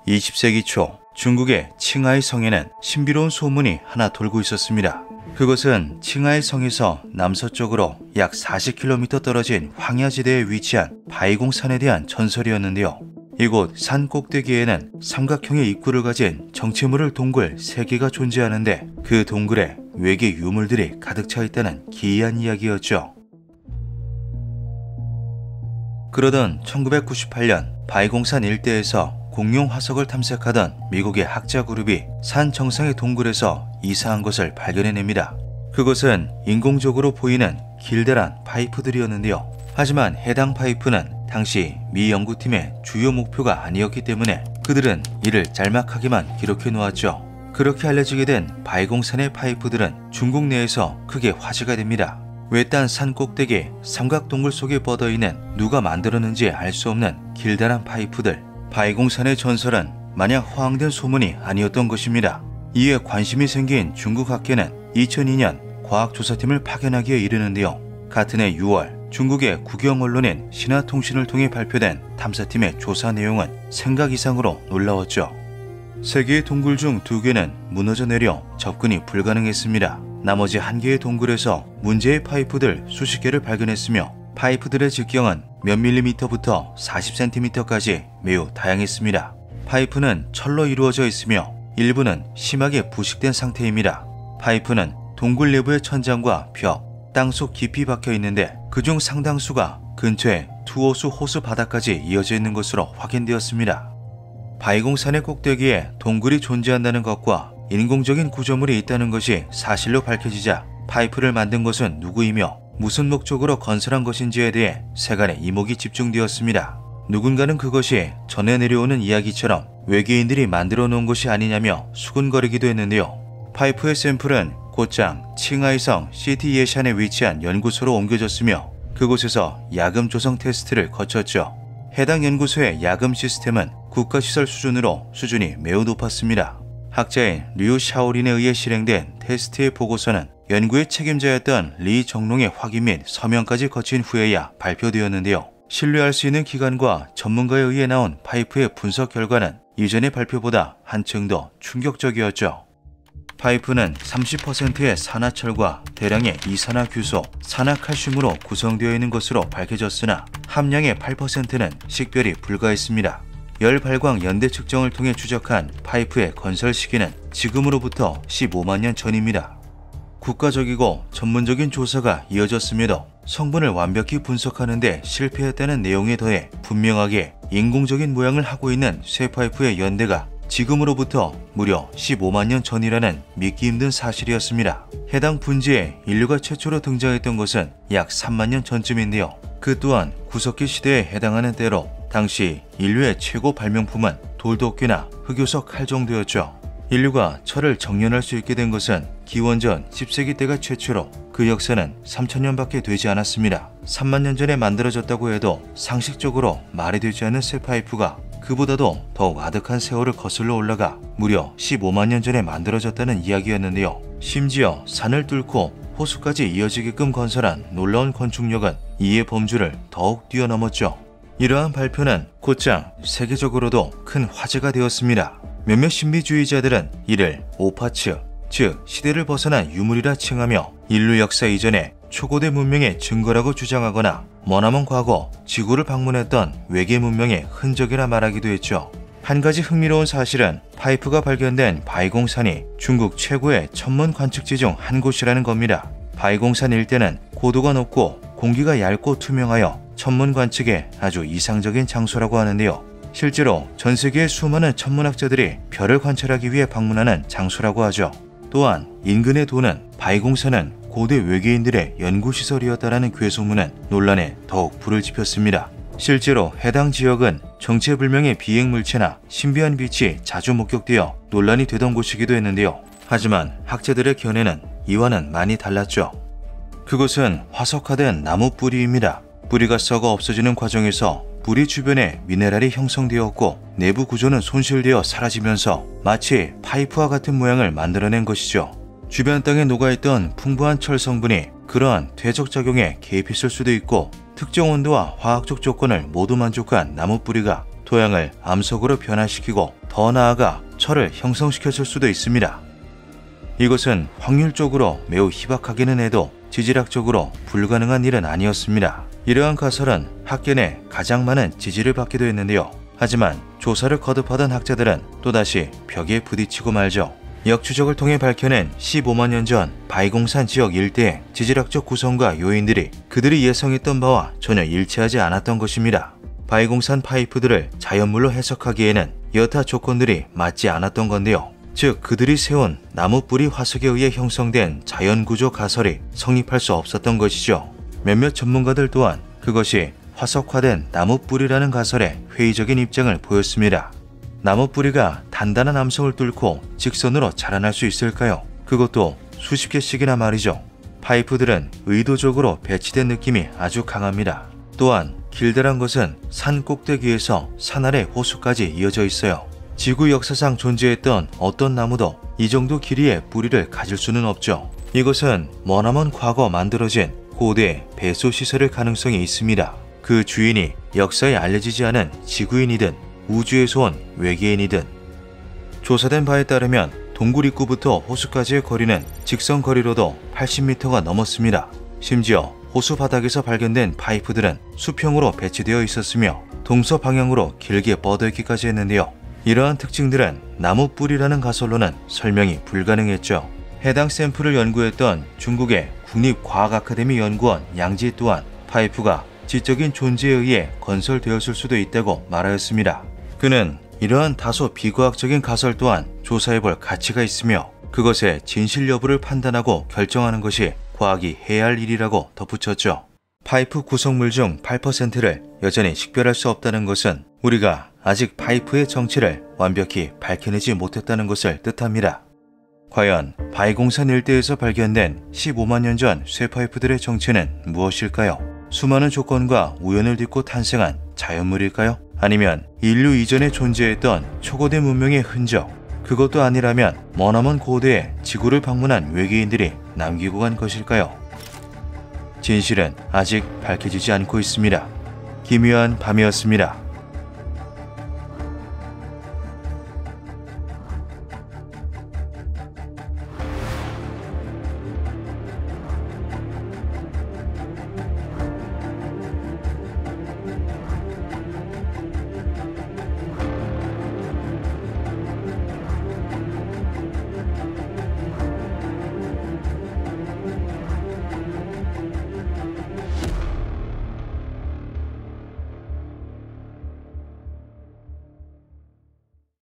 20세기 초 중국의 칭하이 성에는 신비로운 소문이 하나 돌고 있었습니다. 그것은 칭하이 성에서 남서쪽으로 약 40km 떨어진 황야지대에 위치한 바이공산에 대한 전설이었는데요. 이곳 산 꼭대기에는 삼각형의 입구를 가진 정체모를 동굴 3개가 존재하는데 그 동굴에 외계 유물들이 가득 차 있다는 기이한 이야기였죠. 그러던 1998년 바이공산 일대에서 공룡 화석을 탐색하던 미국의 학자 그룹이 산 정상의 동굴에서 이상한 것을 발견해냅니다. 그것은 인공적으로 보이는 길다란 파이프들이었는데요. 하지만 해당 파이프는 당시 미 연구팀의 주요 목표가 아니었기 때문에 그들은 이를 짤막하게만 기록해 놓았죠. 그렇게 알려지게 된 바이공산의 파이프들은 중국 내에서 크게 화제가 됩니다. 외딴 산 꼭대기 삼각동굴 속에 뻗어있는 누가 만들었는지 알 수 없는 길다란 파이프들. 바이공산의 전설은 마냥 허황된 소문이 아니었던 것입니다. 이에 관심이 생긴 중국 학계는 2002년 과학조사팀을 파견하기에 이르는데요. 같은 해 6월 중국의 국영 언론인 신화통신을 통해 발표된 탐사팀의 조사 내용은 생각 이상으로 놀라웠죠. 3개의 동굴 중 2개는 무너져 내려 접근이 불가능했습니다. 나머지 1개의 동굴에서 문제의 파이프들 수십 개를 발견했으며 파이프들의直径은 몇 밀리미터부터 40cm까지 매우 다양했습니다. 파이프는 철로 이루어져 있으며 일부는 심하게 부식된 상태입니다. 파이프는 동굴 내부의 천장과 벽, 땅속 깊이 박혀 있는데 그중 상당수가 근처에 투호수 호수 바닥까지 이어져 있는 것으로 확인되었습니다. 바이공산의 꼭대기에 동굴이 존재한다는 것과 인공적인 구조물이 있다는 것이 사실로 밝혀지자 파이프를 만든 것은 누구이며 무슨 목적으로 건설한 것인지에 대해 세간의 이목이 집중되었습니다. 누군가는 그것이 전해 내려오는 이야기처럼 외계인들이 만들어 놓은 것이 아니냐며 수군거리기도 했는데요. 파이프의 샘플은 곧장 칭하이성 시티 예샨에 위치한 연구소로 옮겨졌으며 그곳에서 야금 조성 테스트를 거쳤죠. 해당 연구소의 야금 시스템은 국가시설 수준으로 수준이 매우 높았습니다. 학자인 류 샤오린에 의해 실행된 테스트의 보고서는 연구의 책임자였던 리 정롱의 확인 및 서명까지 거친 후에야 발표되었는데요. 신뢰할 수 있는 기관과 전문가에 의해 나온 파이프의 분석 결과는 이전의 발표보다 한층 더 충격적이었죠. 파이프는 30%의 산화철과 대량의 이산화규소, 산화칼슘으로 구성되어 있는 것으로 밝혀졌으나 함량의 8%는 식별이 불가했습니다. 열 발광 연대 측정을 통해 추적한 파이프의 건설 시기는 지금으로부터 15만 년 전입니다. 국가적이고 전문적인 조사가 이어졌음에도 성분을 완벽히 분석하는 데 실패했다는 내용에 더해 분명하게 인공적인 모양을 하고 있는 쇠파이프의 연대가 지금으로부터 무려 15만 년 전이라는 믿기 힘든 사실이었습니다. 해당 분지에 인류가 최초로 등장했던 것은 약 3만 년 전쯤인데요. 그 또한 구석기 시대에 해당하는 때로 당시 인류의 최고 발명품은 돌도끼나 흑요석 칼 정도였죠. 인류가 철을 정연할 수 있게 된 것은 기원전 10세기 때가 최초로 그 역사는 3000년밖에 되지 않았습니다. 3만 년 전에 만들어졌다고 해도 상식적으로 말이 되지 않는 쇠파이프가 그보다도 더욱 아득한 세월을 거슬러 올라가 무려 15만 년 전에 만들어졌다는 이야기였는데요. 심지어 산을 뚫고 호수까지 이어지게끔 건설한 놀라운 건축력은 이의 범주를 더욱 뛰어넘었죠. 이러한 발표는 곧장 세계적으로도 큰 화제가 되었습니다. 몇몇 신비주의자들은 이를 오파츠, 즉 시대를 벗어난 유물이라 칭하며 인류 역사 이전에 초고대 문명의 증거라고 주장하거나 머나먼 과거 지구를 방문했던 외계 문명의 흔적이라 말하기도 했죠. 한 가지 흥미로운 사실은 파이프가 발견된 바이공산이 중국 최고의 천문 관측지 중 한 곳이라는 겁니다. 바이공산 일대는 고도가 높고 공기가 얇고 투명하여 천문 관측에 아주 이상적인 장소라고 하는데요. 실제로 전 세계의 수많은 천문학자들이 별을 관찰하기 위해 방문하는 장소라고 하죠. 또한 인근의 도는 바이공산은 고대 외계인들의 연구시설이었다라는 괴소문은 논란에 더욱 불을 지폈습니다. 실제로 해당 지역은 정체불명의 비행물체나 신비한 빛이 자주 목격되어 논란이 되던 곳이기도 했는데요. 하지만 학자들의 견해는 이와는 많이 달랐죠. 그곳은 화석화된 나무 뿌리입니다. 뿌리가 썩어 없어지는 과정에서 뿌리 주변에 미네랄이 형성되었고 내부 구조는 손실되어 사라지면서 마치 파이프와 같은 모양을 만들어낸 것이죠. 주변 땅에 녹아있던 풍부한 철 성분이 그러한 퇴적작용에 개입했을 수도 있고 특정 온도와 화학적 조건을 모두 만족한 나무 뿌리가 토양을 암석으로 변화시키고 더 나아가 철을 형성시켰을 수도 있습니다. 이것은 확률적으로 매우 희박하기는 해도 지질학적으로 불가능한 일은 아니었습니다. 이러한 가설은 학계 내 가장 많은 지지를 받기도 했는데요. 하지만 조사를 거듭하던 학자들은 또다시 벽에 부딪히고 말죠. 역추적을 통해 밝혀낸 15만 년 전 바이공산 지역 일대의 지질학적 구성과 요인들이 그들이 예상했던 바와 전혀 일치하지 않았던 것입니다. 바이공산 파이프들을 자연물로 해석하기에는 여타 조건들이 맞지 않았던 건데요. 즉 그들이 세운 나무 뿌리 화석에 의해 형성된 자연구조 가설이 성립할 수 없었던 것이죠. 몇몇 전문가들 또한 그것이 화석화된 나무 뿌리라는 가설에 회의적인 입장을 보였습니다. 나무 뿌리가 단단한 암석을 뚫고 직선으로 자라날 수 있을까요? 그것도 수십 개씩이나 말이죠. 파이프들은 의도적으로 배치된 느낌이 아주 강합니다. 또한 길다란 것은 산 꼭대기에서 산 아래 호수까지 이어져 있어요. 지구 역사상 존재했던 어떤 나무도 이 정도 길이의 뿌리를 가질 수는 없죠. 이것은 머나먼 과거 만들어진 고대 배수 시설일 가능성이 있습니다. 그 주인이 역사에 알려지지 않은 지구인이든 우주에서 온 외계인이든. 조사된 바에 따르면 동굴 입구부터 호수까지의 거리는 직선 거리로도 80m가 넘었습니다. 심지어 호수 바닥에서 발견된 파이프들은 수평으로 배치되어 있었으며 동서 방향으로 길게 뻗어있기까지 했는데요. 이러한 특징들은 나무 뿌리라는 가설로는 설명이 불가능했죠. 해당 샘플을 연구했던 중국의 국립과학아카데미 연구원 양지 또한 파이프가 지적인 존재에 의해 건설되었을 수도 있다고 말하였습니다. 그는 이러한 다소 비과학적인 가설 또한 조사해볼 가치가 있으며 그것의 진실 여부를 판단하고 결정하는 것이 과학이 해야 할 일이라고 덧붙였죠. 파이프 구성물 중 8%를 여전히 식별할 수 없다는 것은 우리가 아직 파이프의 정체를 완벽히 밝혀내지 못했다는 것을 뜻합니다. 과연 바이공산 일대에서 발견된 15만 년 전 쇠파이프들의 정체는 무엇일까요? 수많은 조건과 우연을 딛고 탄생한 자연물일까요? 아니면 인류 이전에 존재했던 초고대 문명의 흔적, 그것도 아니라면 머나먼 고대에 지구를 방문한 외계인들이 남기고 간 것일까요? 진실은 아직 밝혀지지 않고 있습니다. 기묘한 밤이었습니다.